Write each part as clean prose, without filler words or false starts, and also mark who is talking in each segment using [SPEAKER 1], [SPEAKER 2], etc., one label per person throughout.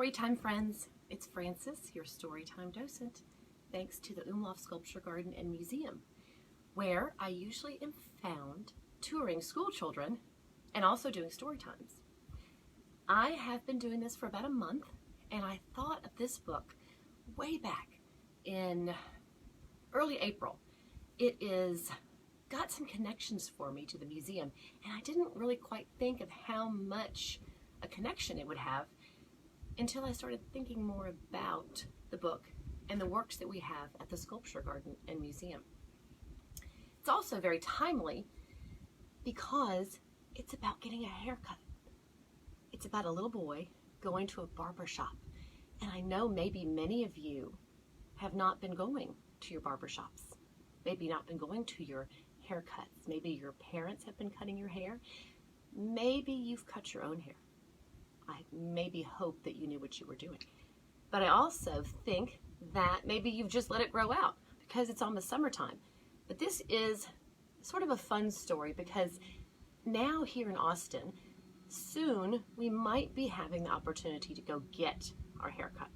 [SPEAKER 1] Storytime friends, it's Frances, your Storytime docent, thanks to the Umlauf Sculpture Garden and Museum, where I usually am found touring school children and also doing story times. I have been doing this for about a month, and I thought of this book way back in early April. It is got some connections for me to the museum, and I didn't really quite think of how much a connection it would have until I started thinking more about the book and the works that we have at the Sculpture Garden and Museum. It's also very timely because it's about getting a haircut. It's about a little boy going to a barber shop. And I know maybe many of you have not been going to your barber shops, maybe not been going to your haircuts. Maybe your parents have been cutting your hair. Maybe you've cut your own hair. I maybe hope that you knew what you were doing. But I also think that maybe you've just let it grow out because it's almost summertime. But this is sort of a fun story because now here in Austin, soon we might be having the opportunity to go get our haircut.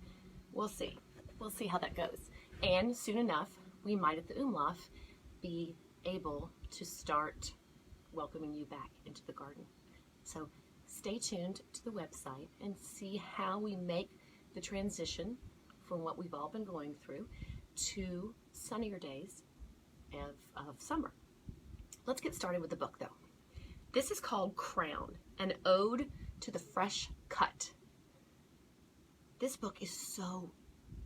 [SPEAKER 1] We'll see. We'll see how that goes. And soon enough, we might at the Umlauf be able to start welcoming you back into the garden. So stay tuned to the website and see how we make the transition from what we've all been going through to sunnier days of summer. Let's get started with the book though. This is called Crown, an ode to the fresh cut. This book is so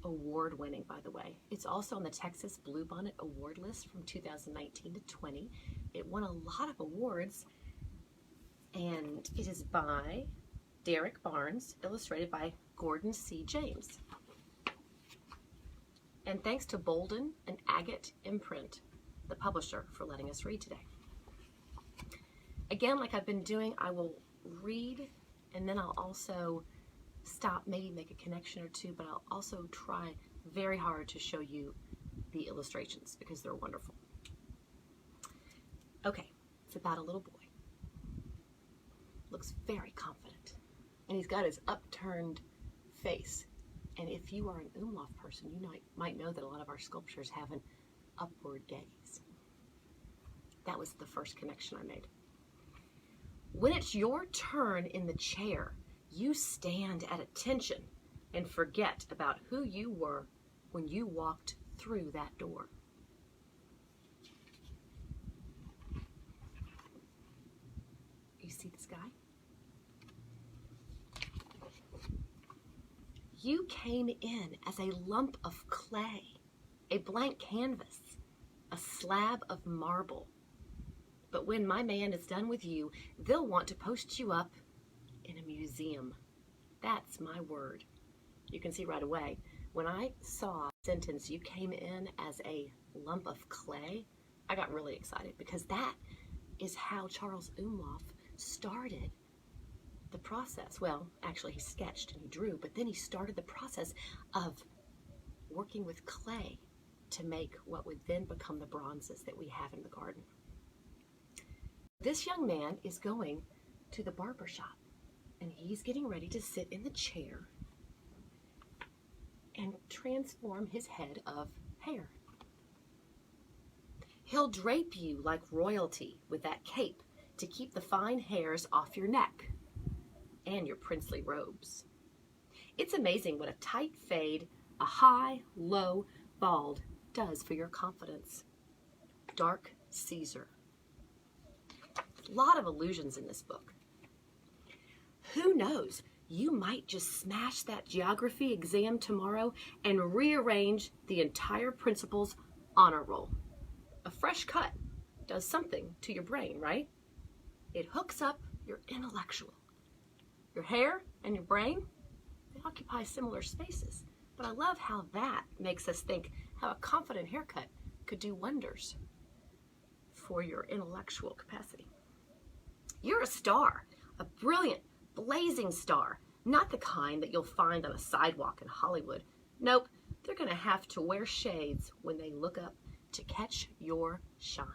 [SPEAKER 1] award-winning, by the way. It's also on the Texas Bluebonnet Award list from 2019 to 20. It won a lot of awards, and it is by Derrick Barnes, illustrated by Gordon C. James. And thanks to Bolden and Agate Imprint, the publisher, for letting us read today. Again, like I've been doing, I will read, and then I'll also stop, maybe make a connection or two, but I'll also try very hard to show you the illustrations because they're wonderful. Okay, it's about a little boy. Looks very confident, and he's got his upturned face. And if you are an Umlauf person, you might know that a lot of our sculptures have an upward gaze. That was the first connection I made. When it's your turn in the chair, you stand at attention and forget about who you were when you walked through that door. You see this guy? You came in as a lump of clay, a blank canvas, a slab of marble. But when my man is done with you, they'll want to post you up in a museum. That's my word. You can see right away, when I saw the sentence, you came in as a lump of clay, I got really excited because that is how Charles Umlauf started the process. Well, actually he sketched and he drew, but then he started the process of working with clay to make what would then become the bronzes that we have in the garden. This young man is going to the barber shop, and he's getting ready to sit in the chair and transform his head of hair. He'll drape you like royalty with that cape to keep the fine hairs off your neck and your princely robes. It's amazing what a tight fade, a high, low, bald does for your confidence. Dark Caesar. A lot of allusions in this book. Who knows? You might just smash that geography exam tomorrow and rearrange the entire principal's honor roll. A fresh cut does something to your brain, right? It hooks up your intellectual. Your hair and your brain, they occupy similar spaces. But I love how that makes us think how a confident haircut could do wonders for your intellectual capacity. You're a star, a brilliant, blazing star, not the kind that you'll find on a sidewalk in Hollywood. Nope, they're going to have to wear shades when they look up to catch your shine.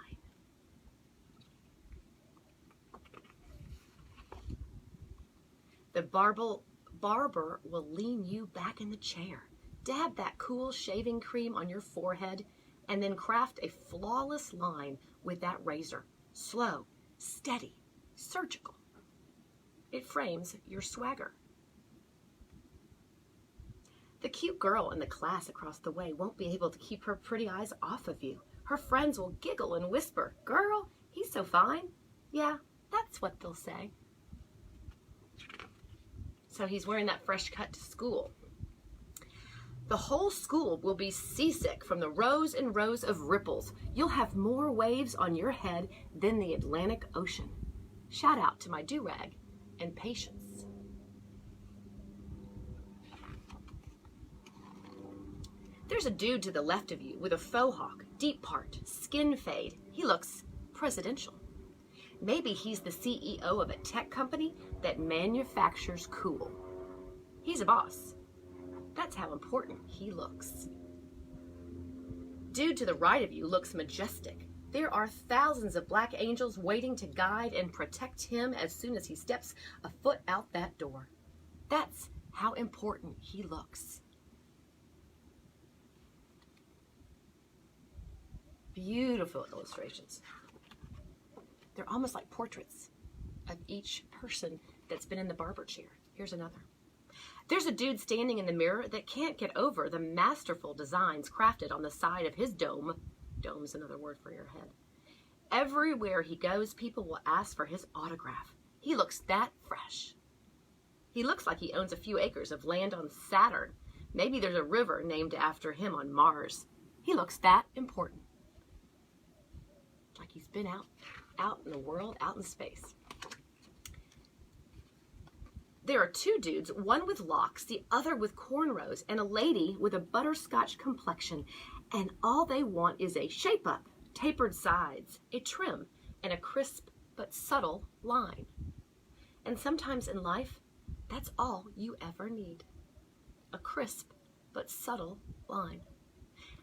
[SPEAKER 1] The barber will lean you back in the chair, dab that cool shaving cream on your forehead, and then craft a flawless line with that razor. Slow, steady, surgical. It frames your swagger. The cute girl in the class across the way won't be able to keep her pretty eyes off of you. Her friends will giggle and whisper, "Girl, he's so fine." Yeah, that's what they'll say. So he's wearing that fresh cut to school. The whole school will be seasick from the rows and rows of ripples. You'll have more waves on your head than the Atlantic Ocean. Shout out to my do-rag and Patience. There's a dude to the left of you with a faux hawk, deep part, skin fade. He looks presidential. Maybe he's the CEO of a tech company that manufactures cool. He's a boss. That's how important he looks. Dude to the right of you looks majestic. There are thousands of black angels waiting to guide and protect him as soon as he steps a foot out that door. That's how important he looks. Beautiful illustrations. They're almost like portraits of each person that's been in the barber chair. Here's another. There's a dude standing in the mirror that can't get over the masterful designs crafted on the side of his dome. Dome's another word for your head. Everywhere he goes, people will ask for his autograph. He looks that fresh. He looks like he owns a few acres of land on Saturn. Maybe there's a river named after him on Mars. He looks that important. Like he's been out in the world, out in space. There are two dudes, one with locks, the other with cornrows, and a lady with a butterscotch complexion. And all they want is a shape-up, tapered sides, a trim, and a crisp but subtle line. And sometimes in life, that's all you ever need. A crisp but subtle line.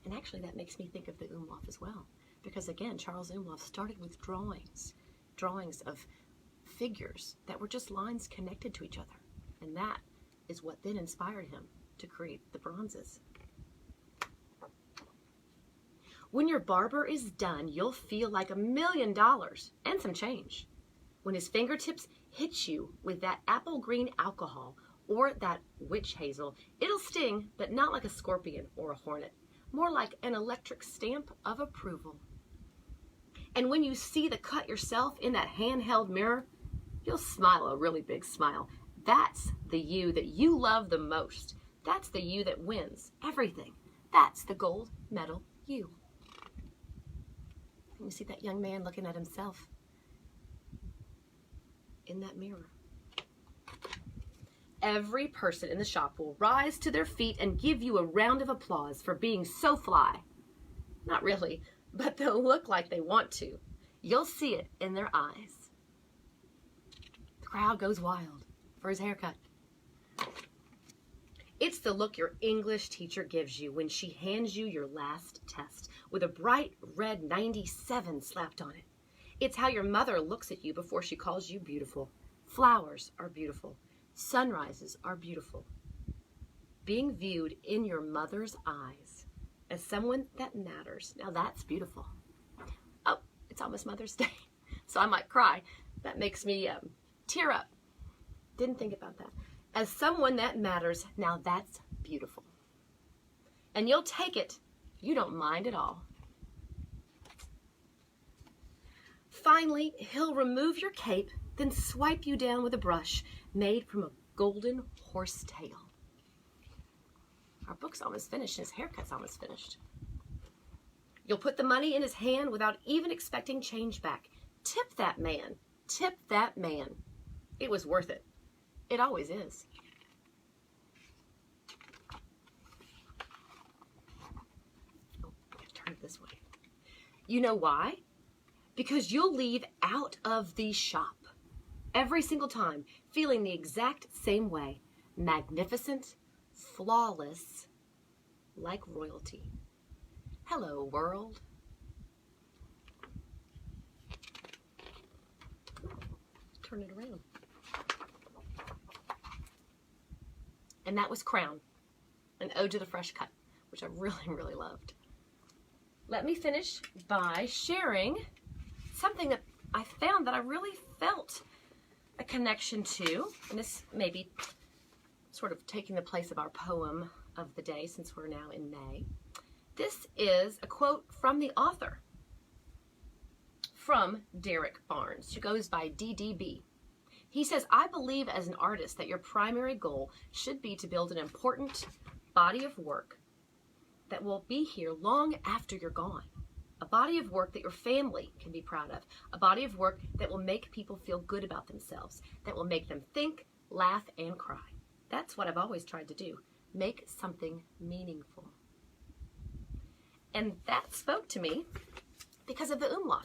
[SPEAKER 1] And actually that makes me think of the Umlauf as well. Because again, Charles Umlauf started with drawings of figures that were just lines connected to each other. And that is what then inspired him to create the bronzes. When your barber is done, you'll feel like $1 million and some change. When his fingertips hit you with that apple green alcohol or that witch hazel, it'll sting, but not like a scorpion or a hornet. More like an electric stamp of approval. And when you see the cut yourself in that handheld mirror, you'll smile a really big smile. That's the you that you love the most. That's the you that wins everything. That's the gold medal you. And you see that young man looking at himself in that mirror. Every person in the shop will rise to their feet and give you a round of applause for being so fly. Not really, but they'll look like they want to. You'll see it in their eyes. The crowd goes wild for his haircut. It's the look your English teacher gives you when she hands you your last test with a bright red 97 slapped on it. It's how your mother looks at you before she calls you beautiful. Flowers are beautiful. Sunrises are beautiful. Being viewed in your mother's eyes as someone that matters. Now that's beautiful. Oh, it's almost Mother's Day, so I might cry. That makes me tear up. Didn't think about that. As someone that matters, now that's beautiful. And you'll take it. You don't mind at all. Finally, he'll remove your cape, then swipe you down with a brush made from a golden horse tail. Our book's almost finished. His haircut's almost finished. You'll put the money in his hand without even expecting change back. Tip that man. Tip that man. It was worth it. It always is. Oh, I gotta turn it this way. You know why? Because you'll leave out of the shop every single time feeling the exact same way. Magnificent, flawless, like royalty. Hello, world. Turn it around. and that was Crown, an ode to the fresh cut, which I really, really loved. Let me finish by sharing something that I found that I really felt a connection to, and this may be sort of taking the place of our poem of the day since we're now in May. This is a quote from the author, from Derrick Barnes, who goes by DDB. He says, "I believe as an artist that your primary goal should be to build an important body of work that will be here long after you're gone. A body of work that your family can be proud of. A body of work that will make people feel good about themselves, that will make them think, laugh, and cry. That's what I've always tried to do, make something meaningful." And that spoke to me because of the Umlauf.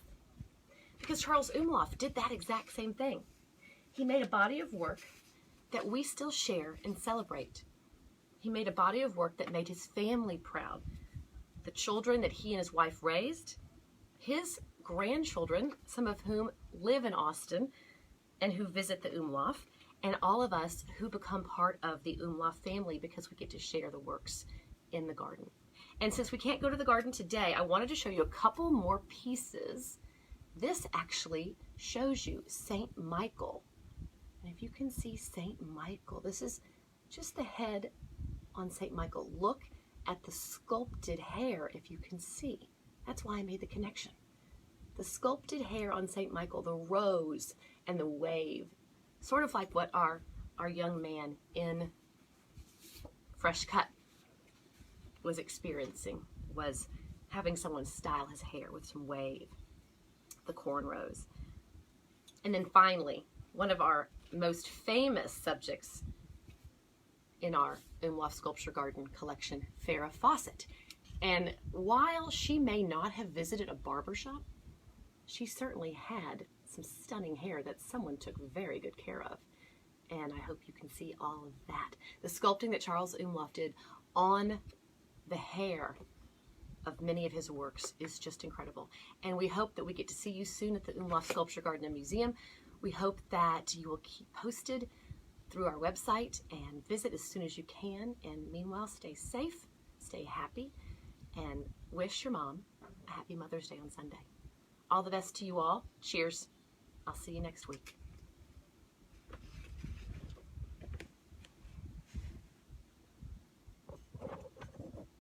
[SPEAKER 1] Because Charles Umlauf did that exact same thing. He made a body of work that we still share and celebrate. He made a body of work that made his family proud. The children that he and his wife raised, his grandchildren, some of whom live in Austin and who visit the Umlauf, and all of us who become part of the Umlauf family because we get to share the works in the garden. And since we can't go to the garden today, I wanted to show you a couple more pieces. This actually shows you St. Michael. And if you can see St. Michael, this is just the head on St. Michael. Look at the sculpted hair, if you can see. That's why I made the connection. The sculpted hair on St. Michael, the rose and the wave, sort of like what our young man in Fresh Cut was experiencing, was having someone style his hair with some wave, the cornrows. And then finally, one of our most famous subjects in our Umlauf Sculpture Garden collection, Farrah Fawcett. And while she may not have visited a barbershop, she certainly had some stunning hair that someone took very good care of. And I hope you can see all of that. The sculpting that Charles Umlauf did on the hair of many of his works is just incredible. And we hope that we get to see you soon at the Umlauf Sculpture Garden and Museum. We hope that you will keep posted through our website and visit as soon as you can. And meanwhile, stay safe, stay happy, and wish your mom a happy Mother's Day on Sunday. All the best to you all. Cheers. I'll see you next week.